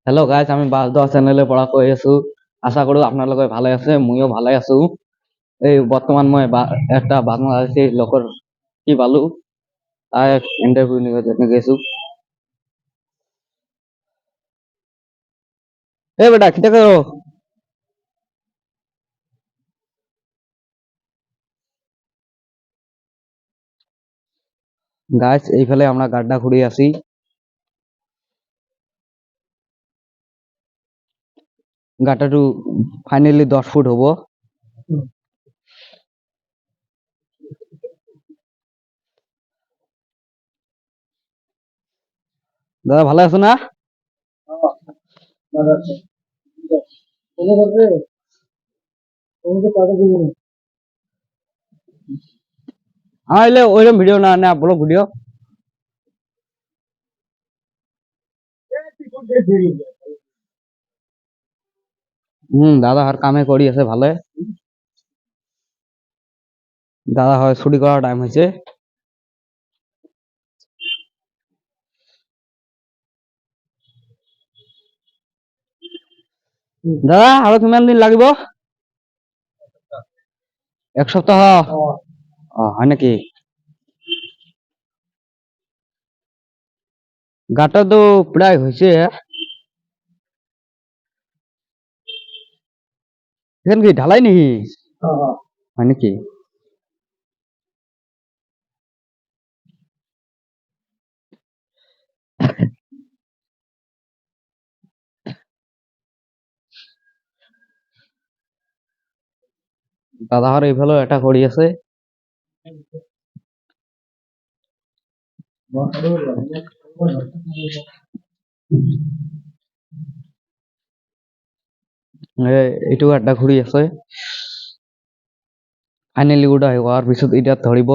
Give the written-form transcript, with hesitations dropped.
Hello' guys, আমি বাছ দহ চেনেলে পৰা কৈ আছো। আশা কৰো আপোনালোকে ভালে আছে, ময়ো ভালে আছো। এই বৰ্তমান মই একটা বাংলাদেশী লোকৰ কি পালো, তাই ইন্টাৰভিউ নিব গেছো। এই বেটা কিটা করো? গাইজ, এইফালে আমরা গাড্ডা ঘুরি আছি। গাড্ডাটো ফাইনালি 10 ফুট হব। দাদা ভালো আছো না? আমার এলে ওইরকম ভিডিও না না ব্লগ ভিডিও। দাদা আর কামে করি আছে ভালো। দাদা হয় ছুটি করার টাইম হয়েছে। দাদা আরো কিমান দিন লাগিব? 1 সপ্তাহ। হয় নাকি? গাটা তো প্রায় হয়েছে। এখান কি ঢালাই নাকি? হয় নাকি? দাদাহর এইফালে এটা কৰি আছে। এইটো আড্ডা ঘূৰি আছে। ফাইনেলি গোটা হোৱাৰ পিছত এতিয়া ধৰিব।